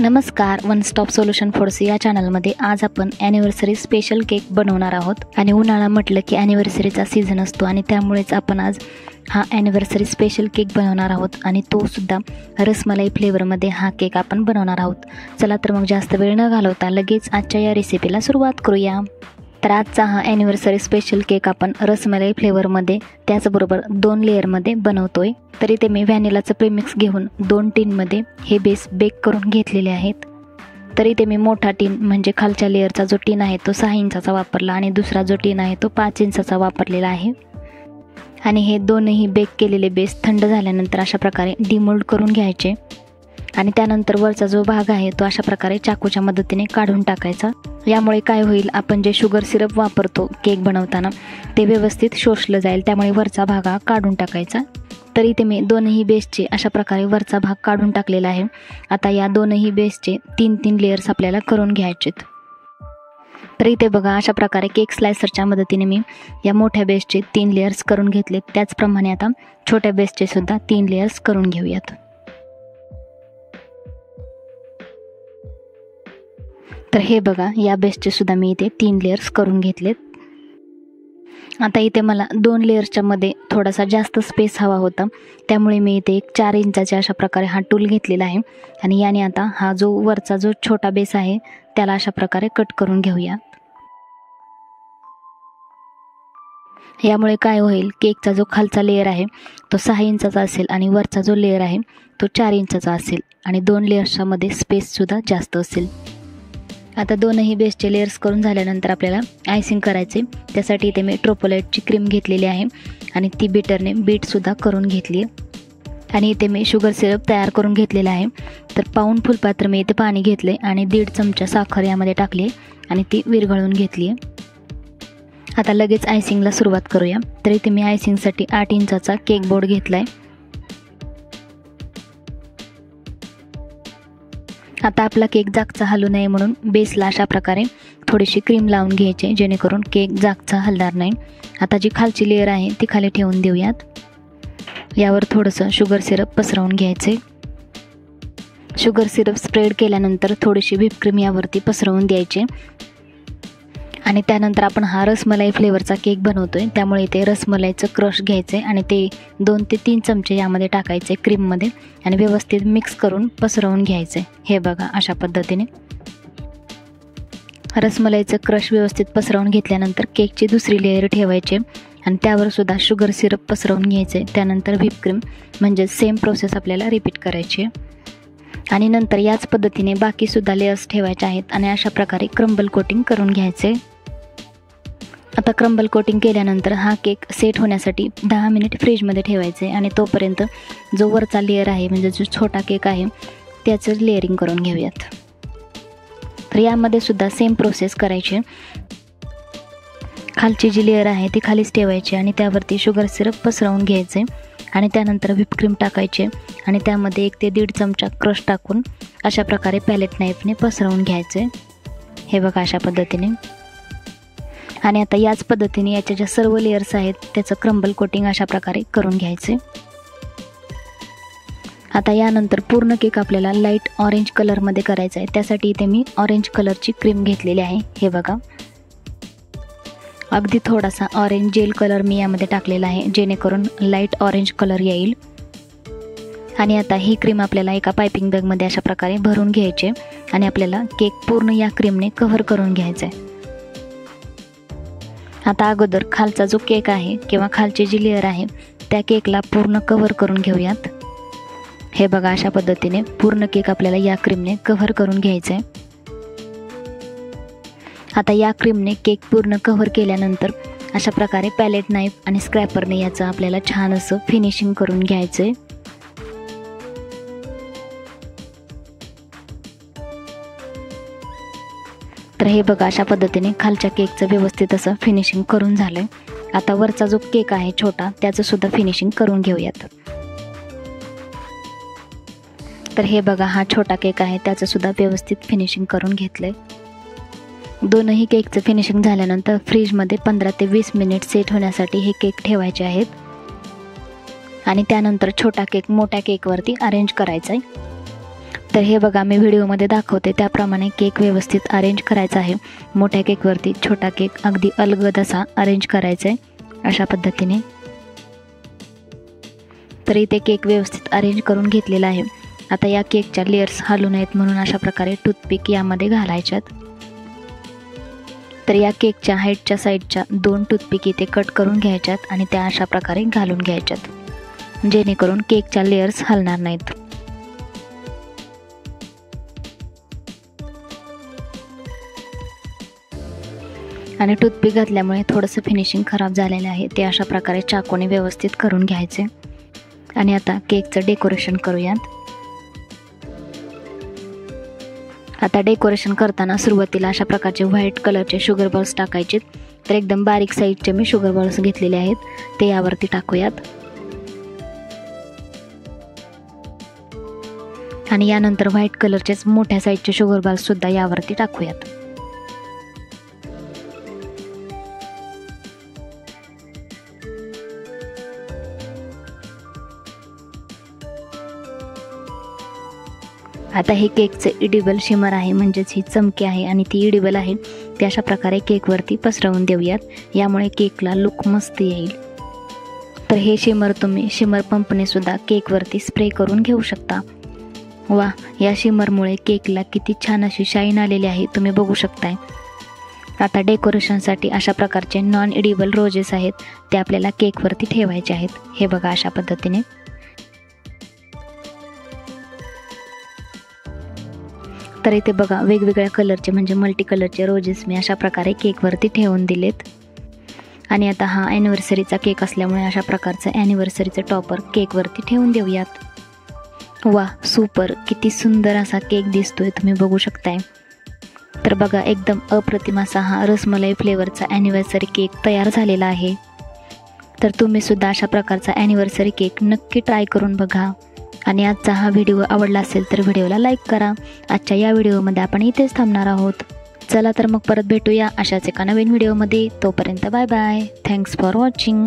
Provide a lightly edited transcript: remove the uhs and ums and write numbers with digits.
नमस्कार, one stop solution foods या चॅनलमध्ये आज आपण ॲनिव्हर्सरी स्पेशल केक बनवणार आहोत. आणि उन्हाळा म्हटलं की ॲनिव्हर्सरीचा सीझन असतो आणि त्यामुळेच आपण आज हा ॲनिव्हर्सरी स्पेशल केक बनवणार आहोत आणि तो सुद्धा रसमलाई फ्लेवरमध्ये हा केक आपण बनवणार आहोत. चला तर मग जास्त वेळ न घालवता लगेच आजच्या या रेसिपीला सुरुवात करूया. तर आजचा हा ॲनिव्हर्सरी स्पेशल केक आपण रसमलाई फ्लेवरमध्ये त्याचबरोबर 2 लेअरमध्ये बनवतोय. तरी ते मी व्हॅनिलाचं प्रेमिक्स घेऊन 2 टीनमध्ये हे बेस बेक करून घेतलेले आहेत. तरी ते मी मोठा टीन म्हणजे खालच्या लेअरचा जो टीन आहे तो 6 इंचाचा वापरला आणि दुसरा जो टीन आहे तो 5 इंचाचा वापरलेला आहे. आणि हे दोनही बेक केलेले बेस थंड झाल्यानंतर अशा प्रकारे डिमोल्ड करून घ्यायचे आणि त्यानंतर वरचा जो भाग आहे तो अशा प्रकारे चाकूच्या मदतीने काढून टाकायचा. यामुळे काय होईल, आपण जे शुगर सिरप वापरतो केक बनवताना ते व्यवस्थित शोषलं जाईल, त्यामुळे वरचा भाग हा काढून टाकायचा. तरी ते मी दोनही बेसचे अशा प्रकारे वरचा भाग काढून टाकलेला आहे. आता या दोनही बेसचे 3 लेयर्स आपल्याला करून घ्यायचेत. तर इथे बघा अशा प्रकारे केक स्लायसरच्या मदतीने मी या मोठ्या बेसचे 3 लेयर्स करून घेतलेत. त्याचप्रमाणे आता छोट्या बेसचे सुद्धा 3 लेयर्स करून घेऊयात. तर हे बघा या बेसचे सुद्धा मी इथे 3 लेयर्स करून घेतलेत. आता इथे मला 2 लेयर्सच्या मध्ये थोडासा जास्त स्पेस हवा होता, त्यामुळे मी इथे एक 4 इंचाचे अशा प्रकारे हा टूल घेतलेला आहे आणि याने आता हा जो वरचा जो छोटा बेस आहे त्याला अशा प्रकारे कट करून घेऊया. यामुळे काय होईल, केकचा जो खालचा लेयर आहे तो 6 इंचाचा असेल आणि वरचा जो लेयर आहे तो 4 इंचाचा असेल आणि 2 लेयर्सच्या मध्ये स्पेससुद्धा जास्त असेल. आता दोनही बेसचे लेयर्स करून झाल्यानंतर आपल्याला आयसिंग करायचे. त्यासाठी इथे मी ट्रोपोलाइटची क्रीम घेतलेली आहे आणि ती बीटरने बीटसुद्धा करून घेतली आहे. आणि इथे मी शुगर सिरप तयार करून घेतलेला आहे. तर पाऊण फुलपात्र मी इथे पाणी घेतले आणि 1.5 चमचा साखर यामध्ये टाकली आणि ती विरघळून घेतली आहे. आता लगेच आयसिंगला सुरुवात करूया. तर इथे मी आयसिंगसाठी 8 इंचाचा केक बोर्ड घेतला आहे. आता आपला केक जागचा हलू नये म्हणून बेसला अशा प्रकारे थोडीशी क्रीम लावून घ्यायची, जेणेकरून केक जागचा हलणार नाही. आता जी खालची लेयर आहे ती खाली ठेवून देऊयात. यावर थोडंसं शुगर सिरप पसरवून घ्यायचे. शुगर सिरप स्प्रेड केल्यानंतर थोडीशी व्हिप क्रीम यावरती पसरवून द्यायचे. आणि त्यानंतर आपण हा रसमलाई फ्लेवरचा केक बनवतोय, त्यामुळे इथे रसमलाईचं क्रश घ्यायचे आणि ते 2 ते 3 चमचे यामध्ये टाकायचे क्रीममध्ये आणि व्यवस्थित मिक्स करून पसरवून घ्यायचे. हे बघा अशा पद्धतीने रसमलाईचं क्रश व्यवस्थित पसरवून घेतल्यानंतर केकची दुसरी लेयर ठेवायची आणि त्यावर सुद्धा शुगर सिरप पसरवून घ्यायचे. त्यानंतर व्हिप क्रीम म्हणजे सेम प्रोसेस आपल्याला रिपीट करायची आहे. आणि नंतर याच पद्धतीने बाकीसुद्धा लेयर्स ठेवायचे आहेत आणि अशा प्रकारे क्रम्बल कोटिंग करून घ्यायचे. आता क्रम्बल कोटिंग केल्यानंतर हा केक सेट होण्यासाठी 10 मिनिट फ्रीजमध्ये ठेवायचे आणि तोपर्यंत जो वरचा लेयर आहे म्हणजे जो छोटा केक आहे त्याचं लेअरिंग करून घेऊयात. तर यामध्ये सुद्धा सेम प्रोसेस करायची. खालची जी लेयर आहे ती खालीच ठेवायची आणि त्यावरती शुगर सिरप पसरवून घ्यायचे आणि त्यानंतर व्हिप क्रीम टाकायचे आणि त्यामध्ये 1 ते 1.5 चमचा क्रश टाकून अशा प्रकारे पॅलेट नाईफने पसरवून घ्यायचे. हे बघा अशा पद्धतीने. आणि आता याच पद्धतीने याच्या ज्या सर्व लेयर्स आहेत त्याचं क्रम्बल कोटिंग अशा प्रकारे करून घ्यायचे. आता यानंतर पूर्ण केक आपल्याला लाईट ऑरेंज कलरमध्ये करायचा आहे. त्यासाठी इथे मी ऑरेंज कलरची क्रीम घेतलेली आहे. हे बघा अगदी थोडासा ऑरेंज जेल कलर मी यामध्ये टाकलेला आहे, जेणेकरून लाईट ऑरेंज कलर येईल. आणि आता ही क्रीम आपल्याला एका पायपिंग बॅगमध्ये अशा प्रकारे भरून घ्यायचे आणि आपल्याला केक पूर्ण या क्रीमने कव्हर करून घ्यायचा आहे. आता अगोदर खालचा जो केक आहे किंवा खालची जी लेयर आहे त्या केकला पूर्ण कव्हर करून घेऊयात. हे बघा अशा पद्धतीने पूर्ण केक आपल्याला या क्रीमने कव्हर करून घ्यायचं आहे. आता या क्रीमने केक पूर्ण कव्हर केल्यानंतर अशा प्रकारे पॅलेट नाईफ आणि स्क्रॅपरने याचं आपल्याला छान असं फिनिशिंग करून घ्यायचं आहे. तर हे बघा अशा पद्धतीने खालच्या केकचं व्यवस्थित असं फिनिशिंग करून झालं आहे. आता वरचा जो केक आहे छोटा त्याचं सुद्धा फिनिशिंग करून घेऊयात. तर हे बघा हा छोटा केक आहे त्याचं सुद्धा व्यवस्थित फिनिशिंग करून घेतलं आहे. दोनही केकचं फिनिशिंग झाल्यानंतर फ्रीजमध्ये 15 ते 20 मिनिट सेट होण्यासाठी हे केक ठेवायचे आहेत आणि त्यानंतर छोटा केक मोठ्या केकवरती अरेंज करायचा आहे. तर हे बघा, मी व्हिडिओमध्ये दाखवते त्याप्रमाणे केक व्यवस्थित अरेंज करायचा आहे. मोठ्या केकवरती छोटा केक अगदी अलगद असा अरेंज करायचा आहे अशा पद्धतीने. तर इथे केक व्यवस्थित अरेंज करून घेतलेला आहे. आता या केकच्या लेयर्स हलू नयेत म्हणून अशा प्रकारे टूथपिक यामध्ये घालायच्यात. तर या केकच्या हाईटच्या साईडच्या 2 टूथपिक इथे कट करून घ्यायच्यात आणि त्या अशा प्रकारे घालून घ्यायच्यात, जेणेकरून केकच्या लेयर्स हलणार नाहीत. आणि टूथपिक घातल्यामुळे थोडंसं फिनिशिंग खराब झालेलं आहे, ते अशा प्रकारे चाकूने व्यवस्थित करून घ्यायचे. आणि आता केकचं डेकोरेशन करूयात. आता डेकोरेशन करताना सुरुवातीला अशा प्रकारचे व्हाईट कलरचे शुगर बॉल्स टाकायचे. तर एकदम बारीक साईजचे मी शुगर बॉल्स घेतलेले आहेत, ते यावरती टाकूयात. आणि यानंतर व्हाईट कलरचेच मोठ्या साईजचे शुगर बॉल्स सुद्धा यावरती टाकूयात. आता हे केकचे इडिबल शिमर आहे, म्हणजेच ही चमकी आहे आणि ती इडिबल आहे, ते अशा प्रकारे केकवरती पसरवून देऊयात. यामुळे केकला लुक मस्त येईल. तर हे शिमर तुम्ही शिमर पंपने सुद्धा केकवरती स्प्रे करून घेऊ शकता. वा, या शिमरमुळे केकला किती छान अशी शाईन आलेली आहे, तुम्ही बघू शकताय. आता डेकोरेशनसाठी अशा प्रकारचे नॉन इडिबल रोजेस आहेत, ते आपल्याला केकवरती ठेवायचे आहेत. हे बघा, अशा पद्धतीने. तर इथे बघा, वेगवेगळ्या कलरचे म्हणजे मल्टी कलरचे रोजेस मी अशा प्रकारे केकवरती ठेवून दिलेत. आणि आता हा ॲनिव्हर्सरीचा केक असल्यामुळे अशा प्रकारचं ॲनिव्हर्सरीचं टॉपर केकवरती ठेवून देऊयात. वा, सुपर, किती सुंदर असा केक दिसतोय, तुम्ही बघू शकताय. तर बघा, एकदम अप्रतिम असा हा रसमलाई फ्लेवरचा ॲनिव्हर्सरी केक तयार झालेला आहे. तर तुम्ही सुद्धा अशा प्रकारचा ॲनिव्हर्सरी केक नक्की ट्राय करून बघा. आणि आजचा हा व्हिडिओ आवडला असेल तर व्हिडिओला लाईक करा. आजच्या या व्हिडिओमध्ये आपण इथेच थांबणार आहोत. चला तर मग परत भेटूया अशाच एका नवीन व्हिडिओमध्ये. तोपर्यंत bye bye. Thanks for watching.